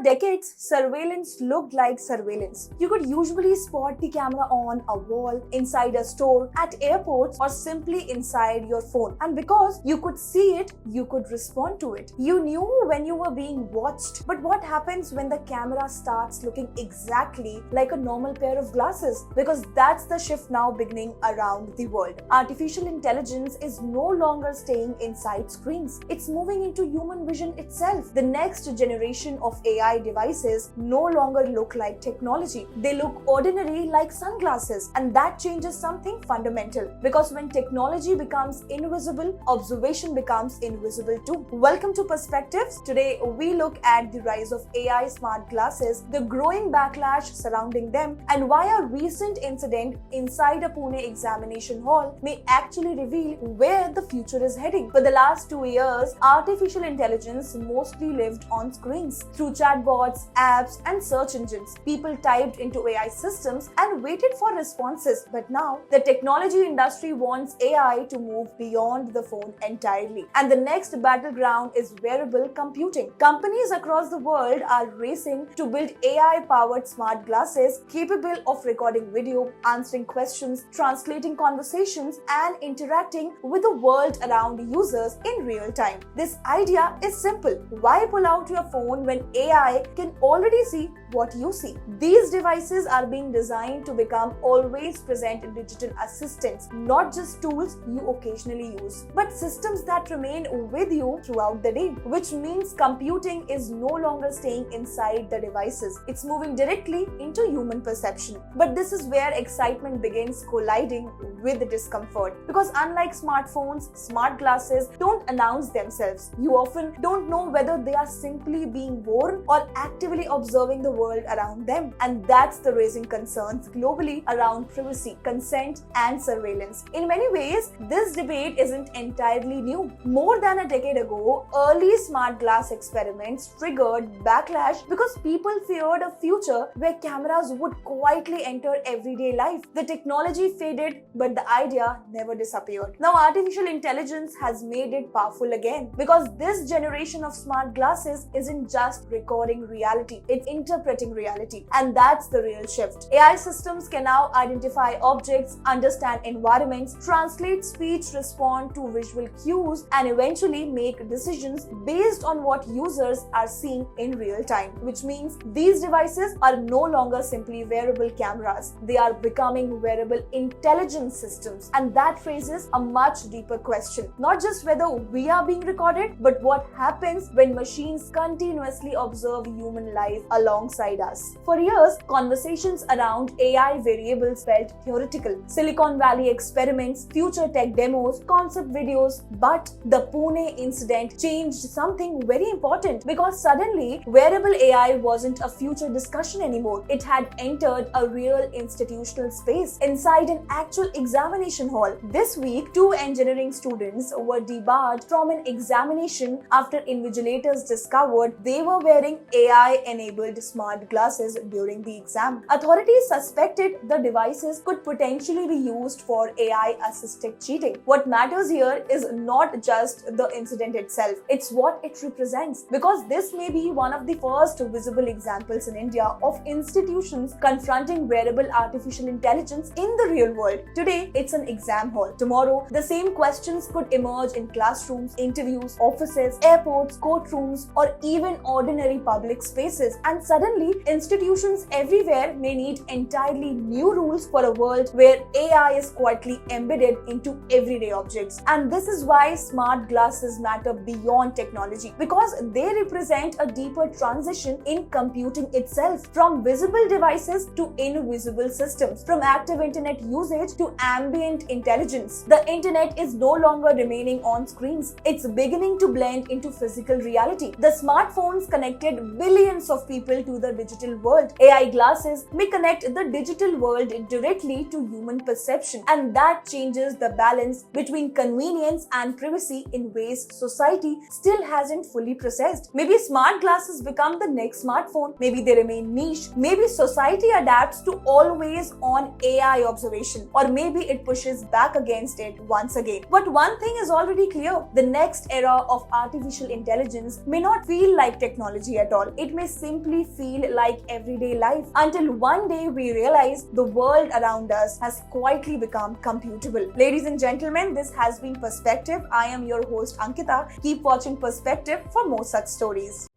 decades, surveillance looked like surveillance. You could usually spot the camera on a wall, inside a store, at airports, or simply inside your phone. And because you could see it, you could respond to it. You knew when you were being watched. But what happens when the camera starts looking exactly like a normal pair of glasses? Because that's the shift now beginning around the world. Artificial intelligence is no longer staying inside screens. It's moving into human vision itself. The next generation of AI devices no longer look like technology. They look ordinary like sunglasses, and that changes something fundamental, because when technology becomes invisible, observation becomes invisible too. Welcome to Perspectives. Today we look at the rise of AI smart glasses, the growing backlash surrounding them, and why a recent incident inside a Pune examination hall may actually reveal where the future is heading. For the last 2 years, artificial intelligence mostly lived on screens. Through chatbots, apps, and search engines, people typed into AI systems and waited for responses. But now, the technology industry wants AI to move beyond the phone entirely. And the next battleground is wearable computing. Companies across the world are racing to build AI-powered smart glasses capable of recording video, answering questions, translating conversations, and interacting with the world around users in real time. This idea is simple. Why pull out your phone when AI can already see what you see? These devices are being designed to become always present digital assistants, not just tools you occasionally use, but systems that remain with you throughout the day, which means computing is no longer staying inside the devices. It's moving directly into human perception. But this is where excitement begins colliding with discomfort, because unlike smartphones, smart glasses don't announce themselves. You often don't know whether they are simply being worn or actively observing the world around them. And that's the raising concerns globally around privacy, consent, and surveillance. In many ways, this debate isn't entirely new. More than a decade ago, early smart glass experiments triggered backlash because people feared a future where cameras would quietly enter everyday life. The technology faded, but the idea never disappeared. Now, artificial intelligence has made it powerful again, because this generation of smart glasses isn't just recording reality, it's interpreting reality. And that's the real shift. AI systems can now identify objects, understand environments, translate speech, respond to visual cues, and eventually make decisions based on what users are seeing in real time. Which means these devices are no longer simply wearable cameras. They are becoming wearable intelligence systems. And that raises a much deeper question. Not just whether we are being recorded, but what happens when machines continuously observe human life alongside us. For years, conversations around AI variables felt theoretical. Silicon Valley experiments, future tech demos, concept videos. But the Pune incident changed something very important, because suddenly wearable AI wasn't a future discussion anymore. It had entered a real institutional space inside an actual examination hall. This week, 2 engineering students were debarred from an examination after invigilators discovered they were wearing AI-enabled smart glasses during the exam. Authorities suspected the devices could potentially be used for AI-assisted cheating. What matters here is not just the incident itself, it's what it represents, because this may be one of the first visible examples in India of institutions confronting wearable artificial intelligence in the real world. Today, it's an exam hall. Tomorrow, the same questions could emerge in classrooms, interviews, offices, airports, courtrooms, or even ordinary public spaces. And suddenly, institutions everywhere may need entirely new rules for a world where AI is quietly embedded into everyday objects. And this is why smart glasses matter beyond technology, because they represent a deeper transition in computing itself, from visible devices to invisible systems, from active internet usage to ambient intelligence. The internet is no longer remaining on screens. It's beginning to blend into physical reality. The smartphones connected billions of people to the digital world. AI glasses may connect the digital world directly to human perception, and that changes the balance between convenience and privacy in ways society still hasn't fully processed. Maybe smart glasses become the next smartphone, maybe they remain niche, maybe society adapts to always on AI observation, or maybe it pushes back against it once again. But one thing is already clear: the next era of artificial intelligence may not feel like technology at all. It may simply feel like everyday life, until one day we realize the world around us has quietly become computable. Ladies and gentlemen, this has been Perspective. I am your host Ankita. Keep watching Perspective for more such stories.